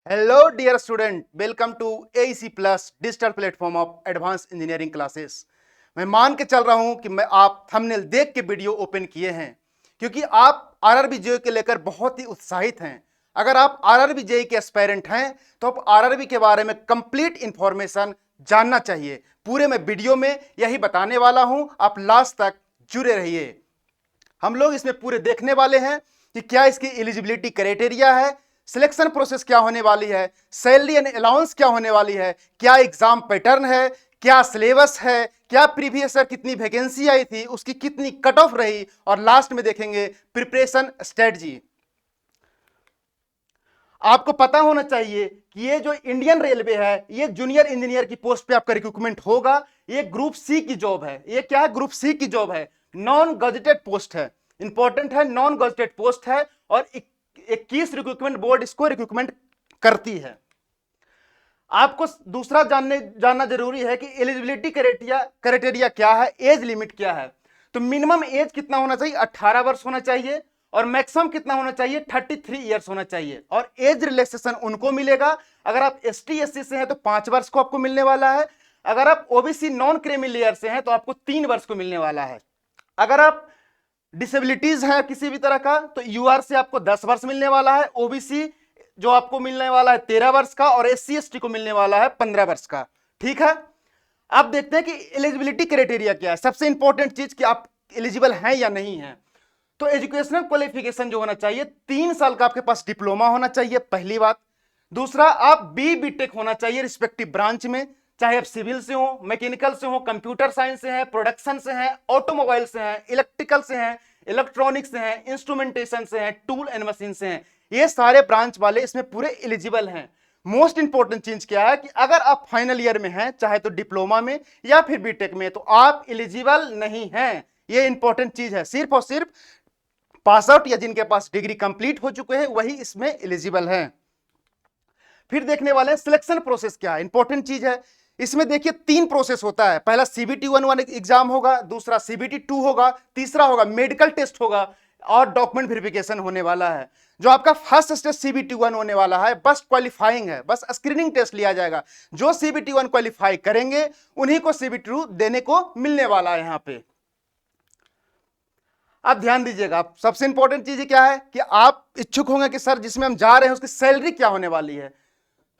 Hello dear student, welcome to AEC plus digital platform of advance engineering classes. मैं मान के चल रहा हूं कि मैं आप थंबनेल देख के वीडियो ओपन किए हैं क्योंकि आप आरआरबी जेईई के लेकर बहुत ही उत्साहित हैं। अगर आप आरआरबी जेईई के एस्पायरेंट हैं तो आप आरआरबी के बारे में कंप्लीट इंफॉर्मेशन जानना चाहिए। पूरे मैं वीडियो में यही बताने वाला हूं, आप लास्ट तक जुड़े रहिए। हम लोग इसमें पूरे देखने वाले हैं कि क्या इसकी एलिजिबिलिटी क्राइटेरिया है, सिलेक्शन प्रोसेस क्या होने वाली है, सैलरी एंड अलाउंस क्या होने वाली है, क्या एग्जाम पैटर्न है, क्या सिलेबस है, क्या प्रीवियस ईयर कितनी वैकेंसी आई थी, उसकी कितनी कट ऑफ रही, और लास्ट में देखेंगे प्रिपरेशन स्ट्रेटजी। आपको पता होना चाहिए कि ये जो इंडियन रेलवे है, ये जूनियर इंजीनियर की पोस्ट पे आपका रिक्रूटमेंट होगा। ये ग्रुप सी की जॉब है। ये क्या है? ग्रुप सी की जॉब है, नॉन गजेटेड पोस्ट है, इंपॉर्टेंट है, नॉन गजेटेड पोस्ट है और 21 रिक्रूटमेंट बोर्ड इसको रिक्रूटमेंट करती है। आपको दूसरा जानना जरूरी है कि एलिजिबिलिटी क्राइटेरिया क्या है, एज लिमिट क्या है। तो मिनिमम एज कितना होना चाहिए? 18 वर्ष होना चाहिए और मैक्सिमम कितना होना चाहिए? 33 ईयर्स होना चाहिए। और एज रिलैक्सेशन उनको मिलेगा अगर आप ST SC से हैं तो 5 वर्ष को आपको मिलने वाला है। अगर आप OBC नॉन क्रीमी लेयर से हैं तो आपको 3 वर्ष को मिलने वाला है। अगर आप डिसेबिलिटीज है किसी भी तरह का तो UR से आपको 10 वर्ष मिलने वाला है। OBC जो आपको मिलने वाला है 13 वर्ष का और SC ST को मिलने वाला है 15 वर्ष का। ठीक है, अब देखते हैं कि एलिजिबिलिटी क्राइटेरिया क्या है। सबसे इंपॉर्टेंट चीज कि आप एलिजिबल हैं या नहीं हैं। तो एजुकेशनल क्वालिफिकेशन जो होना चाहिए, 3 साल का आपके पास डिप्लोमा होना चाहिए, पहली बात। दूसरा, आप BTech होना चाहिए रिस्पेक्टिव ब्रांच में, चाहे आप सिविल से हो, मैकेनिकल से हो, कंप्यूटर साइंस से हैं, प्रोडक्शन से हैं, ऑटोमोबाइल से हैं, इलेक्ट्रिकल से हैं, इलेक्ट्रॉनिक्स से हैं, इंस्ट्रूमेंटेशन से हैं, टूल एंड मशीन से हैं। ये सारे ब्रांच वाले इसमें पूरे एलिजिबल हैं। मोस्ट इंपॉर्टेंट चीज क्या है कि अगर आप फाइनल ईयर में हैं, चाहे तो डिप्लोमा में या फिर BTech में, तो आप एलिजिबल नहीं हैं। ये इंपॉर्टेंट चीज है। सिर्फ और सिर्फ पास आउट या जिनके पास डिग्री कंप्लीट हो चुके हैं वही इसमें एलिजिबल हैं। फिर देखने वाले हैं सिलेक्शन प्रोसेस क्या है। इंपॉर्टेंट चीज है। इसमें देखिए 3 प्रोसेस होता है। पहला CBT 1 एग्जाम होगा, दूसरा CBT 2 होगा, तीसरा होगा मेडिकल टेस्ट होगा और डॉक्यूमेंट वेरिफिकेशन होने वाला है। जो आपका फर्स्ट स्टेज CBT 1 होने वाला है बस क्वालिफाइंग है, बस स्क्रीनिंग टेस्ट लिया जाएगा। जो CBT 1 क्वालिफाई करेंगे उन्हीं को CBT 2 देने को मिलने वाला है। यहां पे आप ध्यान दीजिएगा। आप सबसे इंपॉर्टेंट चीज क्या है कि आप इच्छुक होंगे कि सर जिसमें हम जा रहे हैं उसकी सैलरी क्या होने वाली है।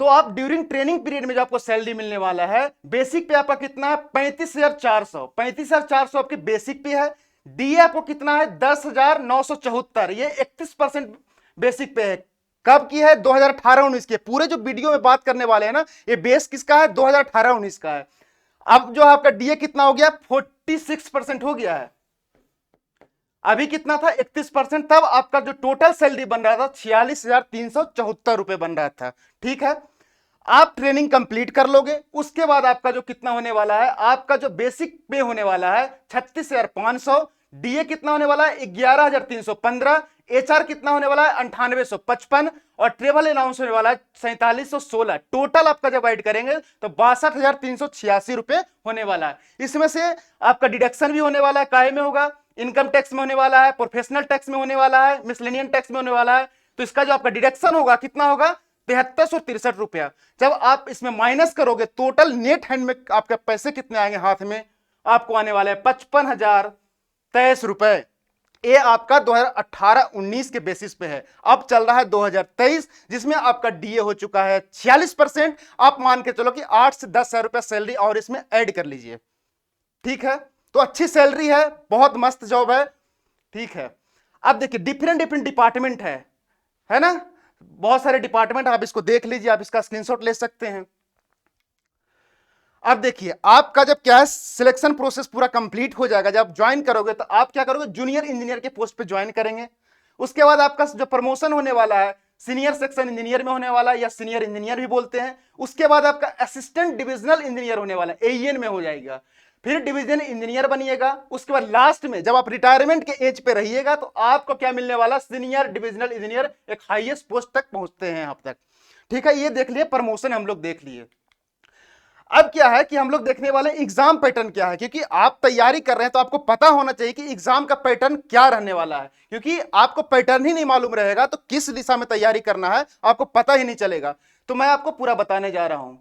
तो आप ड्यूरिंग ट्रेनिंग पीरियड में जो आपको सैलरी मिलने वाला है, बेसिक पे आपका कितना है? 35,400। 35,400 आपके बेसिक पे है। DA आपको कितना है? 10,974। ये 31% बेसिक पे है। कब की है? 2018-19 के। पूरे जो वीडियो में बात करने वाले हैं ना, ये बेस किसका है? 2018-19 का है। अब जो आपका DA कितना हो गया? 46% हो गया है। अभी कितना था? 31%। तब आपका जो टोटल सैलरी बन रहा था 46,374 रुपए बन रहा था। ठीक है, आप ट्रेनिंग कंप्लीट कर लोगे, उसके बाद आपका जो कितना होने वाला है, आपका जो बेसिक पे होने वाला है 36,500। DA कितना होने वाला है? 11,315। HR कितना होने वाला है? 98,155। और ट्रेवल अलाउंस होने वाला है 4716। टोटल आपका जब ऐड करेंगे तो 62,386 रुपए होने वाला है। इसमें से आपका डिडक्शन भी होने वाला है। काय में होगा? इनकम टैक्स में होने वाला है, प्रोफेशनल टैक्स में होने वाला है, मिसलेनियन टैक्स में होने वाला है। तो इसका जो आपका डिडक्शन होगा कितना होगा? 7363 रुपया। जब आप इसमें माइनस करोगे टोटल नेट हैंड में आपके पैसे कितने आएंगे हाथ में? आपको आने वाले 55,023 रुपए। ये आपका 2018-19 के बेसिस पे है। अब चल रहा है 2023, जिसमें आपका DA हो चुका है 46%। आप मान के चलो कि 8 से 10 हजार रुपया सैलरी और इसमें ऐड कर लीजिए। ठीक है, तो अच्छी सैलरी है, बहुत मस्त जॉब है। ठीक है, अब देखिए डिफरेंट डिफरेंट डिपार्टमेंट है ना, बहुत सारे डिपार्टमेंट। आप इसको देख लीजिए, आप इसका स्क्रीनशॉट ले सकते हैं। अब देखिए आपका जब क्या है, सिलेक्शन प्रोसेस पूरा कंप्लीट हो जाएगा, जब ज्वाइन करोगे तो आप क्या करोगे? जूनियर इंजीनियर के पोस्ट पे ज्वाइन करेंगे। उसके बाद आपका जो प्रमोशन होने वाला है सीनियर सेक्शन इंजीनियर में होने वाला है, या सीनियर इंजीनियर भी बोलते हैं। उसके बाद आपका असिस्टेंट डिविजनल इंजीनियर होने वाला है, AEN में हो जाएगा। फिर डिवीजन इंजीनियर बनिएगा। उसके बाद लास्ट में जब आप रिटायरमेंट के एज पे रहिएगा तो आपको क्या मिलने वाला? सीनियर डिविजनल इंजीनियर, एक हाईएस्ट पोस्ट तक पहुंचते हैं आप तक। ठीक है, ये देख लिए प्रमोशन हम लोग देख लिए। अब क्या है कि हम लोग देखने वाले एग्जाम पैटर्न क्या है, क्योंकि आप तैयारी कर रहे हैं तो आपको पता होना चाहिए कि एग्जाम का पैटर्न क्या रहने वाला है, क्योंकि आपको पैटर्न ही नहीं मालूम रहेगा तो किस दिशा में तैयारी करना है आपको पता ही नहीं चलेगा। तो मैं आपको पूरा बताने जा रहा हूं।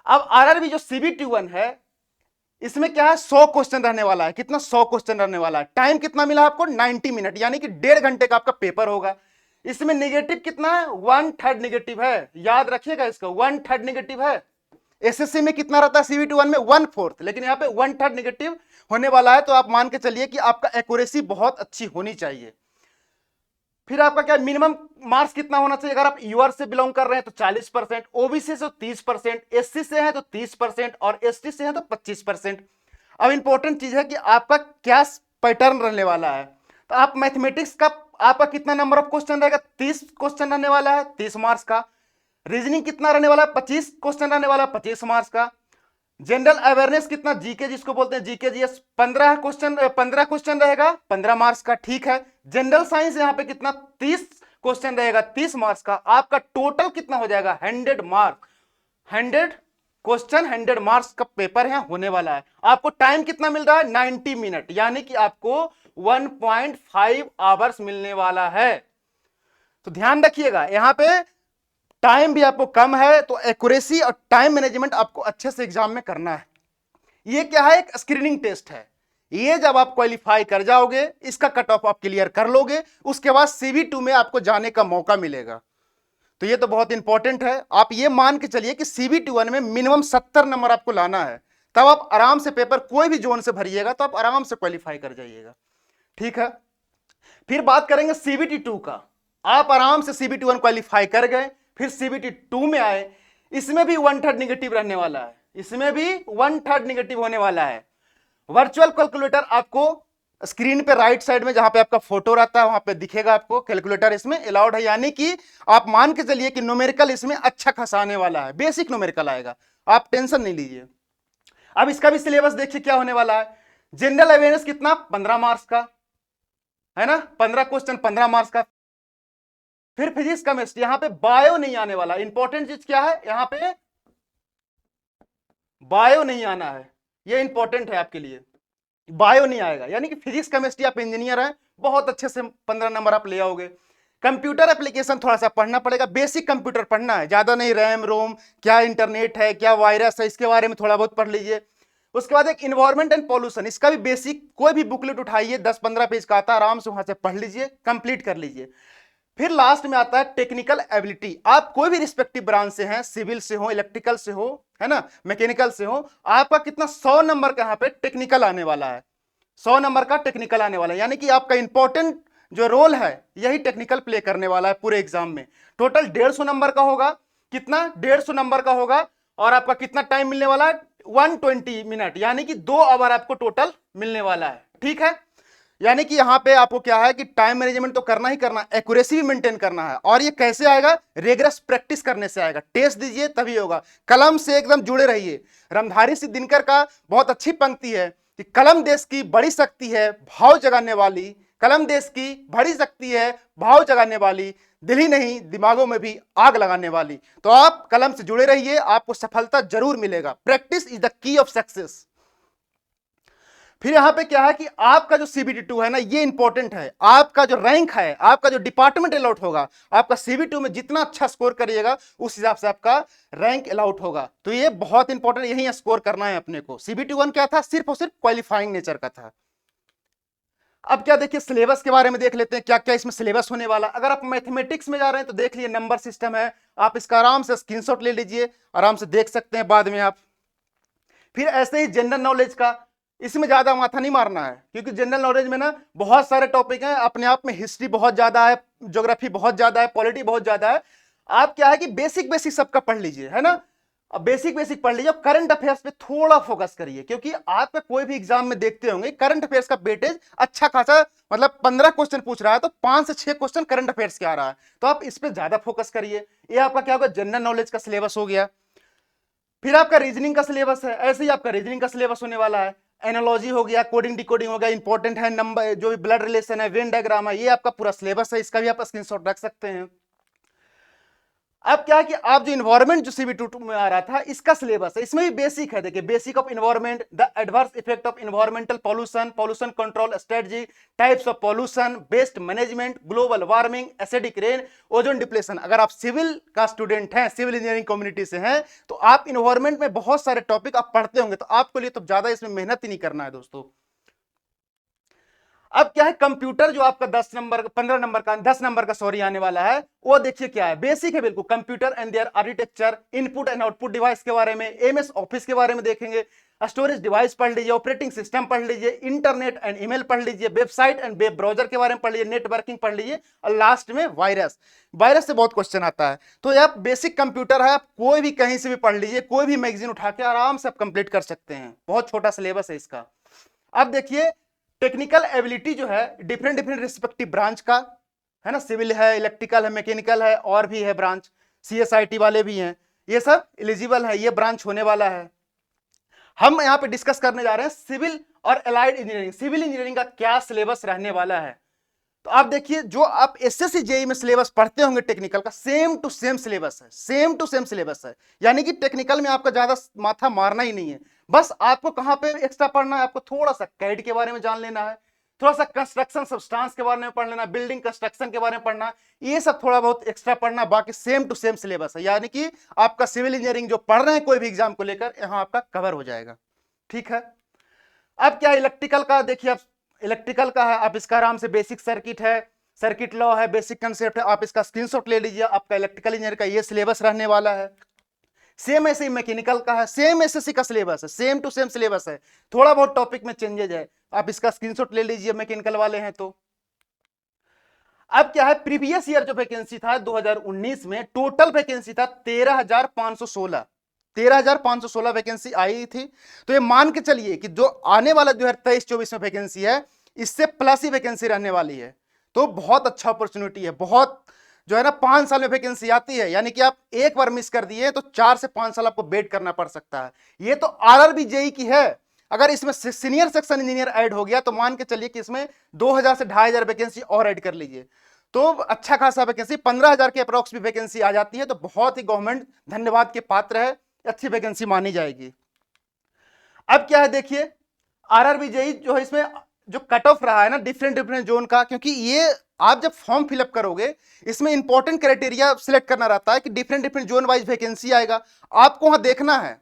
अब आरआरबी जो CBT-1 है, इसमें क्या है, 100 क्वेश्चन रहने वाला है। कितना? 100 क्वेश्चन रहने वाला है। टाइम कितना मिला आपको? 90 मिनट, यानी कि 1.5 घंटे का आपका पेपर होगा। इसमें नेगेटिव कितना है? 1/3 नेगेटिव है, याद रखिएगा इसका, 1/3 नेगेटिव है। एसएससी में कितना रहता है CBT-1 में? 1/4, लेकिन यहाँ पे 1/3 नेगेटिव होने वाला है। तो आप मान के चलिए कि आपका एक्यूरेसी बहुत अच्छी होनी चाहिए। फिर आपका क्या मिनिमम मार्क्स कितना होना चाहिए? अगर आप यूआर से बिलोंग कर रहे हैं तो 40%, ओबीसी से 30%, एससी से है तो 30% और एसटी से है तो 25%। अब इंपॉर्टेंट चीज है कि आपका क्या पैटर्न रहने वाला है। तो आप मैथमेटिक्स का आपका कितना नंबर ऑफ क्वेश्चन रहेगा? 30 क्वेश्चन रहने वाला है, 30 मार्क्स का। रीजनिंग कितना रहने वाला है? 25 क्वेश्चन रहने वाला है, 25 मार्क्स का। जनरल अवेयरनेस कितना? जीके जिसको बोलते हैं, जीके जीएस, 15 क्वेश्चन रहेगा, 15 मार्क्स का, ठीक है। जनरल साइंस यहाँ पे कितना? 30 क्वेश्चन रहेगा, 30 मार्क्स का। आपका टोटल कितना हो जाएगा? 100 मार्क, 100 क्वेश्चन, 100 मार्क्स का पेपर यहाँ होने वाला है। आपको टाइम कितना मिल रहा है? 90 मिनट, यानी कि आपको 1.5 आवर्स मिलने वाला है। तो ध्यान रखिएगा, यहां पे टाइम भी आपको कम है, तो एक्यूरेसी और टाइम मैनेजमेंट आपको अच्छे से एग्जाम में करना है। ये क्या है? एक स्क्रीनिंग टेस्ट है। ये जब आप क्वालिफाई कर जाओगे, इसका कट ऑफ आप क्लियर कर लोगे, उसके बाद CB2 में आपको जाने का मौका मिलेगा। तो ये तो बहुत इंपॉर्टेंट है। आप ये मान के चलिए कि CBT-1 में मिनिमम 70 नंबर आपको लाना है, तब आप आराम से पेपर कोई भी जोन से भरिएगा तो आप आराम से क्वालिफाई कर जाइएगा, ठीक है। फिर बात करेंगे CBT-2 का। आप आराम से CBT-1 क्वालिफाई कर गए, फिर CBT-2 में आए, इसमें भी 1/3 निगेटिव रहने वाला है, इसमें भी 1/3 निगेटिव होने वाला है। वर्चुअल कैलकुलेटर आपको स्क्रीन पे राइट साइड में जहां पे आपका फोटो रहता है वहां पे दिखेगा आपको, कैलकुलेटर इसमें अलाउड है, यानी कि आप मान के चलिए कि न्यूमेरिकल इसमें अच्छा खासा आने वाला है, बेसिक न्यूमेरिकल आएगा, आप टेंशन नहीं लीजिए। अब इसका भी सिलेबस देखिए क्या होने वाला है। जनरल अवेयरनेस कितना? 15 मार्क्स का है ना, 15 क्वेश्चन, 15 मार्क्स का। फिर फिजिक्स केमिस्ट्री, यहां पे बायो नहीं आने वाला। इंपॉर्टेंट चीज क्या है? यहां पे बायो नहीं आना है, ये इंपॉर्टेंट है आपके लिए, बायो नहीं आएगा, यानी कि फिजिक्स केमिस्ट्री आप इंजीनियर हैं, बहुत अच्छे से 15 नंबर आप ले आओगे। कंप्यूटर एप्लीकेशन थोड़ा सा पढ़ना पड़ेगा, बेसिक कंप्यूटर पढ़ना है, ज्यादा नहीं, रैम रोम क्या, इंटरनेट है क्या, वायरस है, इसके बारे में थोड़ा बहुत पढ़ लीजिए। उसके बाद एक इन्वायरमेंट एंड पॉल्यूशन, इसका भी बेसिक कोई भी बुकलेट उठाइए, 10-15 पेज का आता है, आराम से वहां से पढ़ लीजिए, कंप्लीट कर लीजिए। फिर लास्ट में आता है टेक्निकल एबिलिटी। आप कोई भी रिस्पेक्टिव ब्रांच से हैं, सिविल से हो, इलेक्ट्रिकल से हो, है ना, मैकेनिकल से हो, आपका कितना? 100 नंबर का यहाँ पे टेक्निकल आने वाला है, 100 नंबर का टेक्निकल आने वाला है, यानी कि आपका इंपॉर्टेंट जो रोल है यही टेक्निकल प्ले करने वाला है पूरे एग्जाम में। टोटल 150 नंबर का होगा। कितना? 150 नंबर का होगा। और आपका कितना टाइम मिलने वाला है? 120 मिनट, यानी कि 2 आवर आपको टोटल मिलने वाला है, ठीक है। यानी कि यहां पे आपको क्या है कि टाइम मैनेजमेंट तो करना ही करना, एक्यूरेसी भी मेंटेन करना है। और ये कैसे आएगा? रेगुलर प्रैक्टिस करने से आएगा, टेस्ट दीजिए तभी होगा। कलम से एकदम जुड़े रहिए। रामधारी सिंह दिनकर का बहुत अच्छी पंक्ति है कि कलम देश की बड़ी शक्ति है, भाव जगाने वाली, कलम देश की बड़ी शक्ति है, भाव जगाने वाली, दिल ही नहीं दिमागों में भी आग लगाने वाली। तो आप कलम से जुड़े रहिए, आपको सफलता जरूर मिलेगा। Practice is the key of success. फिर यहां पे क्या है कि आपका जो CBT-2 है ना, ये इंपॉर्टेंट है। आपका जो रैंक है, आपका जो डिपार्टमेंट अलॉट होगा, आपका CBT-2 में जितना अच्छा स्कोर करिएगा उस हिसाब से आपका रैंक अलॉट होगा। तो ये बहुत इंपॉर्टेंट, यही स्कोर करना है अपने को। CBT-1 क्या था? सिर्फ और सिर्फ क्वालिफाइंग नेचर का था। अब क्या देखिए, सिलेबस के बारे में देख लेते हैं, क्या क्या इसमें सिलेबस होने वाला। अगर आप मैथमेटिक्स में जा रहे हैं तो देख लिए, नंबर सिस्टम है, आप इसका आराम से स्क्रीनशॉट ले लीजिए, आराम से देख सकते हैं बाद में आप। फिर ऐसे ही जनरल नॉलेज का, इसमें ज्यादा माथा नहीं मारना है, क्योंकि जनरल नॉलेज में ना बहुत सारे टॉपिक हैं अपने आप में। हिस्ट्री बहुत ज्यादा है, ज्योग्राफी बहुत ज्यादा है, पॉलिटी बहुत ज्यादा है। आप क्या है कि बेसिक बेसिक सबका पढ़ लीजिए, है ना। अब बेसिक बेसिक पढ़ लीजिए, करंट अफेयर्स पे थोड़ा फोकस करिए, क्योंकि आपका कोई भी एग्जाम में देखते होंगे करंट अफेयर्स का वेटेज अच्छा खासा, मतलब 15 क्वेश्चन पूछ रहा है तो 5 से 6 क्वेश्चन करंट अफेयर्स के आ रहा है, तो आप इस पे ज्यादा फोकस करिए। ये आपका क्या होगा? जनरल नॉलेज का सिलेबस हो गया। फिर आपका रीजनिंग का सिलेबस है, ऐसे ही आपका रीजनिंग का सिलेबस होने वाला है। एनालॉजी हो गया, कोडिंग डिकोडिंग हो गया, इंपॉर्टेंट है। नंबर जो भी ब्लड रिलेशन है, वेन डायग्राम है, ये आपका पूरा सिलेबस है, इसका भी आप स्क्रीनशॉट रख सकते हैं। अब क्या है कि आप जो इन्वायरमेंट जो CB22 में आ रहा था इसका सिलेबस है, इसमें भी बेसिक है। देखिए basic of environment, the adverse effect of environmental pollution, pollution control strategy, types of pollution, best management, global warming, acidic rain, ozone depletion. अगर आप सिविल का स्टूडेंट हैं, सिविल इंजीनियरिंग कम्युनिटी से हैं, तो आप इन्वायरमेंट में बहुत सारे टॉपिक आप पढ़ते होंगे, तो आपके लिए तो ज्यादा इसमें मेहनत ही नहीं करना है दोस्तों। अब क्या है, कंप्यूटर जो आपका 10 नंबर 15 नंबर का 10 नंबर का सॉरी आने वाला है, वो देखिए क्या है, बेसिक है बिल्कुल। Computer and their architecture, input and output device के बारे में, MS ऑफिस के बारे में देखेंगे, स्टोरेज डिवाइस पढ़ लीजिए, ऑपरेटिंग सिस्टम पढ़ लीजिए, इंटरनेट एंड ईमेल पढ़ लीजिए, वेबसाइट एंड वेब ब्राउजर के बारे में पढ़ लीजिए, नेटवर्किंग पढ़ लीजिए, और लास्ट में वायरस। वायरस से बहुत क्वेश्चन आता है, तो यह बेसिक कंप्यूटर है, आप कोई भी कहीं से भी पढ़ लीजिए, कोई भी मैगजीन उठा के आराम से आप कंप्लीट कर सकते हैं, बहुत छोटा सिलेबस है इसका। अब देखिए टेक्निकल एबिलिटी जो है डिफरेंट डिफरेंट रिस्पेक्टिव ब्रांच का है ना, सिविल है, इलेक्ट्रिकल है, मैकेनिकल है, और भी है ब्रांच, CSIT वाले भी हैं, ये सब एलिजिबल है, ये ब्रांच होने वाला है। हम यहाँ पे डिस्कस करने जा रहे हैं सिविल और एलाइड इंजीनियरिंग। सिविल इंजीनियरिंग का क्या सिलेबस रहने वाला है, तो आप देखिए जो आप SSC JEE में सिलेबस पढ़ते होंगे टेक्निकल का, सेम टू सेम सिलेबस है, सेम टू सेम सिलेबस है। यानी कि टेक्निकल में आपका ज्यादा माथा मारना ही नहीं है, बस आपको कहां पे एक्स्ट्रा पढ़ना है, आपको थोड़ा सा कैड के बारे में जान लेना है, थोड़ा सा कंस्ट्रक्शन सब्सटेंस के बारे में पढ़ लेना, बिल्डिंग कंस्ट्रक्शन के बारे में पढ़ना, ये सब थोड़ा बहुत एक्स्ट्रा पढ़ना, बाकी सेम टू सेम सिलेबस है। यानी कि आपका सिविल इंजीनियरिंग जो पढ़ रहे हैं कोई भी एग्जाम को लेकर, यहां आपका कवर हो जाएगा। ठीक है, अब क्या इलेक्ट्रिकल का देखिए, आप इलेक्ट्रिकल का है, आप इसका आराम से बेसिक सर्किट है, सर्किट लॉ है, बेसिक कंसेप्ट है, आप इसका स्क्रीनशॉट ले लीजिए, आपका इलेक्ट्रिकल इंजीनियर का ये सिलेबस रहने वाला है। सेम ऐसे ही मैकेनिकल का है, सेम SSC का सिलेबस है, सेम टू सेम सिलेबस है, थोड़ा बहुत टॉपिक में चेंजेज है, आप इसका स्क्रीनशॉट ले लीजिए मैकेनिकल वाले हैं तो। अब क्या है, प्रीवियस ईयर जो वैकेंसी था 2019 में, टोटल वैकेंसी था 13,516, 13,516 वैकेंसी आई थी। तो ये मान के चलिए कि जो आने वाला 2023-24 में वैकेंसी है, इससे प्लस ही वैकेंसी रहने वाली है, तो बहुत अच्छा अपॉर्चुनिटी है, बहुत जो है ना 5 साल में वैकेंसी आती है, यानी कि आप एक बार मिस कर दिए तो 4 से 5 साल आपको वेट करना पड़ सकता है। ये तो RRB JEE की है, अगर इसमें सीनियर सेक्शन इंजीनियर ऐड हो गया तो मान के चलिए कि इसमें 2,000 से 2,500 वैकेंसी और ऐड कर लीजिए, तो अच्छा खासा वैकेंसी 15,000 के अप्रोक्स भी वैकेंसी आ जाती है, तो बहुत ही गवर्नमेंट धन्यवाद के पात्र है, अच्छी वैकेंसी मानी जाएगी। अब क्या है देखिए, RRB JEE जो है, इसमें जो कट ऑफ रहा है ना डिफरेंट डिफरेंट जोन का, क्योंकि ये आप जब फॉर्म फिलअप करोगे इसमें इंपॉर्टेंट क्राइटेरिया सिलेक्ट करना रहता है कि different different zone wise vacancy आएगा, आपको वहां देखना है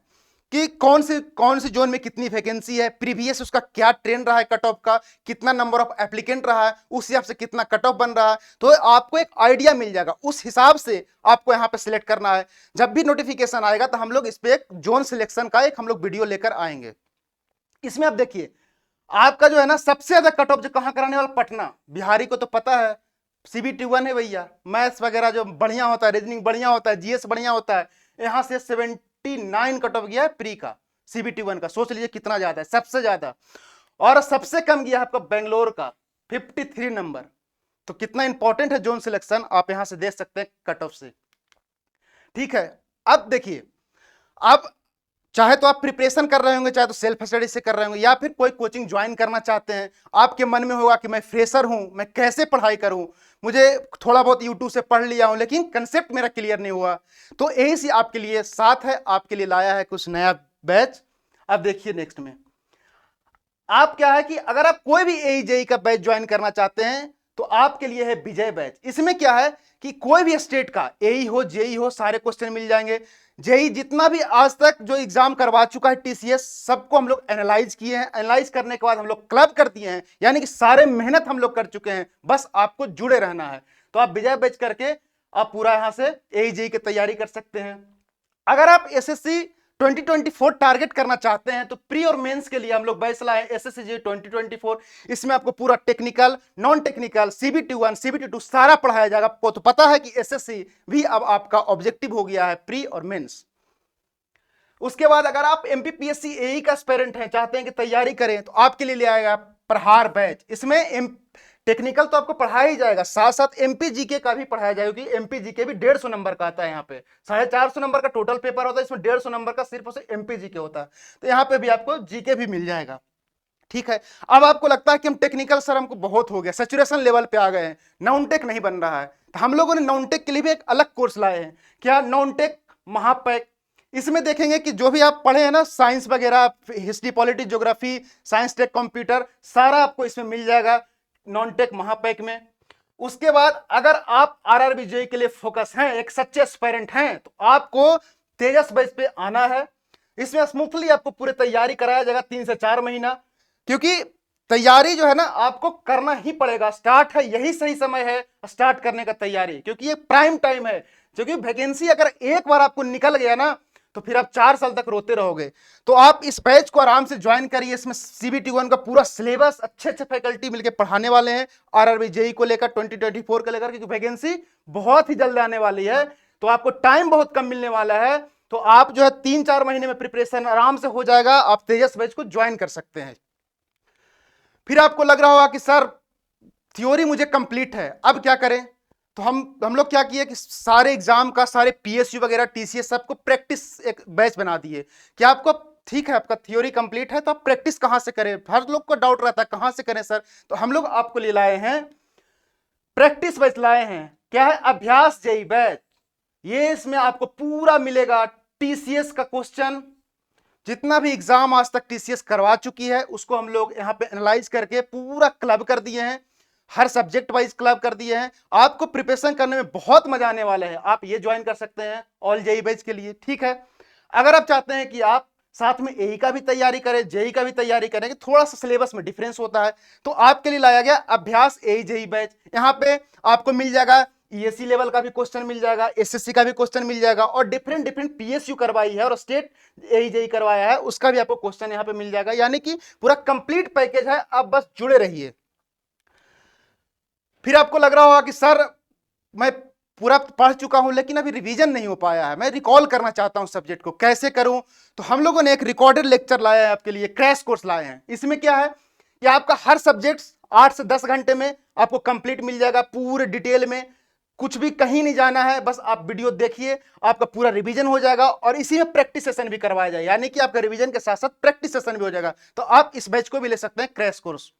कि कौन से जोन में कितनी वैकेंसी है, प्रीवियस उसका क्या ट्रेंड रहा है, कट ऑफ का कितना नंबर ऑफ एप्लीकेंट रहा है, उस हिसाब से कितना कट ऑफ बन रहा है, तो आपको एक आइडिया मिल जाएगा, उस हिसाब से आपको यहाँ पे सिलेक्ट करना है। जब भी नोटिफिकेशन आएगा तो हम लोग इस पे एक जोन सिलेक्शन का एक हम लोग वीडियो लेकर आएंगे। इसमें आप देखिए आपका जो है ना सबसे ज्यादा कट ऑफ जो कहां कराने वाला, पटना, बिहारी को तो पता है CBT1 है भैया, मैथ्स वगैरह जो बढ़िया होता है, रीजनिंग बढ़िया होता है, GS बढ़िया होता है, यहां से 79 कट ऑफ गया है प्री का, CBT1 का, सोच लीजिए कितना ज्यादा है, सबसे ज्यादा। और सबसे कम गया आपका बेंगलोर का 53 नंबर, तो कितना इंपॉर्टेंट है जोन सिलेक्शन, आप यहां से देख सकते हैं कट ऑफ से। ठीक है, अब देखिए, अब चाहे तो आप प्रिपरेशन कर रहे होंगे, चाहे तो सेल्फ स्टडी से कर रहे होंगे, या फिर कोई कोचिंग ज्वाइन करना चाहते हैं, आपके मन में होगा कि मैं फ्रेशर हूं, मैं कैसे पढ़ाई करूं, मुझे थोड़ा बहुत यूट्यूब से पढ़ लिया हूं लेकिन कंसेप्ट मेरा क्लियर नहीं हुआ, तो यही सी आपके लिए साथ है, आपके लिए लाया है कुछ नया बैच। अब देखिए नेक्स्ट में आप क्या है कि अगर आप कोई भी AE JEE का बैच ज्वाइन करना चाहते हैं तो आपके लिए है विजय बैच। इसमें क्या है कि कोई भी स्टेट का AE हो JEE हो सारे क्वेश्चन मिल जाएंगे। JEE जितना भी आज तक जो एग्जाम करवा चुका है TCS, सबको हम लोग एनालाइज किए हैं, एनालाइज करने के बाद हम लोग क्लब कर दिए हैं, यानी कि सारे मेहनत हम लोग कर चुके हैं, बस आपको जुड़े रहना है। तो आप विजय बैच करके आप पूरा यहां से AE JEE की तैयारी कर सकते हैं। अगर आप SSC 2024 टारगेट करना चाहते हैं तो प्री और मेंस के लिए हम लोग बैच लाए SSC JEE 2024। इसमें आपको पूरा technical, non technical, CBT1 CBT2 सारा पढ़ाया जाएगा। आपको तो पता है कि SSC भी अब आपका ऑब्जेक्टिव हो गया है, प्री और मेंस। उसके बाद अगर आप MPPSC AE का एस्पिरेंट हैं, चाहते हैं कि तैयारी करें, तो आपके लिए ले आएगा प्रहार बैच। इसमें टेक्निकल तो आपको पढ़ाया ही जाएगा, साथ साथ MP GK का भी पढ़ाया जाएगा, क्योंकि MP GK भी 150 नंबर का आता है। यहाँ पे 450 नंबर का टोटल पेपर होता है, इसमें 150 नंबर का सिर्फ उसे MP GK होता है, तो यहाँ पे भी आपको GK भी मिल जाएगा। ठीक है। अब आपको लगता है कि हम टेक्निकल सर हमको बहुत हो गया, सैचुरेशन लेवल पे आ गए हैं, नॉन टेक नहीं बन रहा है, तो हम लोगों ने नॉन टेक के लिए भी एक अलग कोर्स लाए हैं। क्या? नॉन टेक महापैक। इसमें देखेंगे कि जो भी आप पढ़े हैं ना, साइंस वगैरह, history, politics, geography, science, tech, computer, सारा आपको इसमें मिल जाएगा नॉन टेक महापैक में। उसके बाद अगर आप आरआरबी जेईई के लिए फोकस हैं, एक सच्चे एस्पायरेंट हैं, तो आपको तेजस बैच पे आना है। इसमें स्मूथली आपको पूरी तैयारी कराया जाएगा 3 से 4 महीना, क्योंकि तैयारी जो है ना आपको करना ही पड़ेगा। स्टार्ट है, यही सही समय है स्टार्ट करने का तैयारी, क्योंकि ये प्राइम टाइम है। क्योंकि वैकेंसी अगर एक बार आपको निकल गया ना, तो फिर आप 4 साल तक रोते रहोगे। तो आप इस बैच को आराम से ज्वाइन करिए। इसमें CBT 1 का पूरा सिलेबस अच्छे फैकल्टी मिलकर पढ़ाने वाले हैं आरआरबी जेईई को लेकर, 2024 को लेकर, क्योंकि वैकेंसी बहुत ही जल्द आने वाली है, तो आपको टाइम बहुत कम मिलने वाला है। तो आप जो है 3-4 महीने में प्रिपरेशन आराम से हो जाएगा, आप तेजस बैच को ज्वाइन कर सकते हैं। फिर आपको लग रहा होगा कि सर थ्योरी मुझे कंप्लीट है, अब क्या करें? तो हम लोग क्या किए कि सारे एग्जाम का, सारे PSU वगैरह, TCS, सबको प्रैक्टिस एक बैच बना दिए कि आपको, ठीक है आपका थ्योरी कंप्लीट है, तो आप प्रैक्टिस कहां से करें? हर लोग को डाउट रहता है कहां से करें सर, तो हम लोग आपको ले लाए हैं प्रैक्टिस बैच लाए हैं। क्या है? अभ्यास जेईई बैच। ये इसमें आपको पूरा मिलेगा TCS का क्वेश्चन, जितना भी एग्जाम आज तक TCS करवा चुकी है उसको हम लोग यहाँ पे एनालाइज करके पूरा क्लब कर दिए हैं, हर सब्जेक्ट वाइज क्लब कर दिए हैं। आपको प्रिपरेशन करने में बहुत मजा आने वाला है। आप ये ज्वाइन कर सकते हैं ऑल जेईई बैच के लिए, ठीक है। अगर आप चाहते हैं कि आप साथ में AE का भी तैयारी करें, जेईई का भी तैयारी करें, कि थोड़ा सा सिलेबस में डिफरेंस होता है, तो आपके लिए लाया गया अभ्यास AE जेईई बैच। यहाँ पे आपको मिल जाएगा ESE लेवल का भी क्वेश्चन मिल जाएगा, SSC का भी क्वेश्चन मिल जाएगा, और डिफरेंट PSU करवाई है और स्टेट AE जेईई करवाया है उसका भी आपको क्वेश्चन यहाँ पे मिल जाएगा। यानी कि पूरा कंप्लीट पैकेज है, आप बस जुड़े रहिए। फिर आपको लग रहा होगा कि सर मैं पूरा पढ़ चुका हूं लेकिन अभी रिवीजन नहीं हो पाया है, मैं रिकॉल करना चाहता हूं सब्जेक्ट को, कैसे करूं? तो हम लोगों ने एक रिकॉर्डेड लेक्चर लाया है आपके लिए, क्रैश कोर्स लाए हैं। इसमें क्या है कि आपका हर सब्जेक्ट 8 से 10 घंटे में आपको कंप्लीट मिल जाएगा, पूरे डिटेल में, कुछ भी कहीं नहीं जाना है, बस आप वीडियो देखिए, आपका पूरा रिवीजन हो जाएगा, और इसी में प्रैक्टिस सेशन भी करवाया जाए, यानी कि आपका रिवीजन के साथ साथ प्रैक्टिस सेशन भी हो जाएगा। तो आप इस बैच को भी ले सकते हैं, क्रैश कोर्स,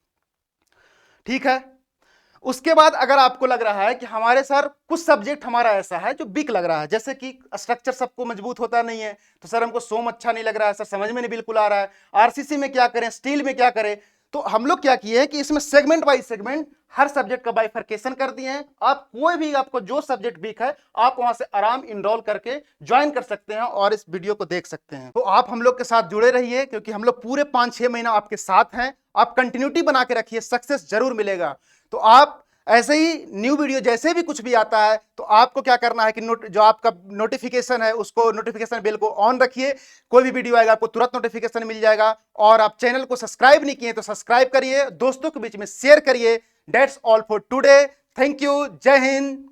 ठीक है। उसके बाद अगर आपको लग रहा है कि हमारे सर कुछ सब्जेक्ट हमारा ऐसा है जो वीक लग रहा है, जैसे कि स्ट्रक्चर सबको मजबूत होता नहीं है, तो सर हमको सोम अच्छा नहीं लग रहा है, सर समझ में नहीं बिल्कुल आ रहा है, RCC में क्या करें, स्टील में क्या करें, तो हम लोग क्या किए हैं कि इसमें segment by segment her subject का बाइफर्केशन कर दिए हैं। आप कोई भी, आपको जो सब्जेक्ट वीक है आप वहां से आराम इनरोल करके ज्वाइन कर सकते हैं और इस वीडियो को देख सकते हैं। तो आप हम लोग के साथ जुड़े रहिए, क्योंकि हम लोग पूरे 5-6 महीना आपके साथ हैं। आप कंटिन्यूटी बना के रखिए, सक्सेस जरूर मिलेगा। तो आप ऐसे ही न्यू वीडियो जैसे भी कुछ भी आता है तो आपको क्या करना है कि जो आपका नोटिफिकेशन है उसको, नोटिफिकेशन बेल को ऑन रखिए, कोई भी वीडियो आएगा आपको तुरंत नोटिफिकेशन मिल जाएगा। और आप चैनल को सब्सक्राइब नहीं किए तो सब्सक्राइब करिए, दोस्तों के बीच में शेयर करिए। That's all for today, thank you, जय हिंद।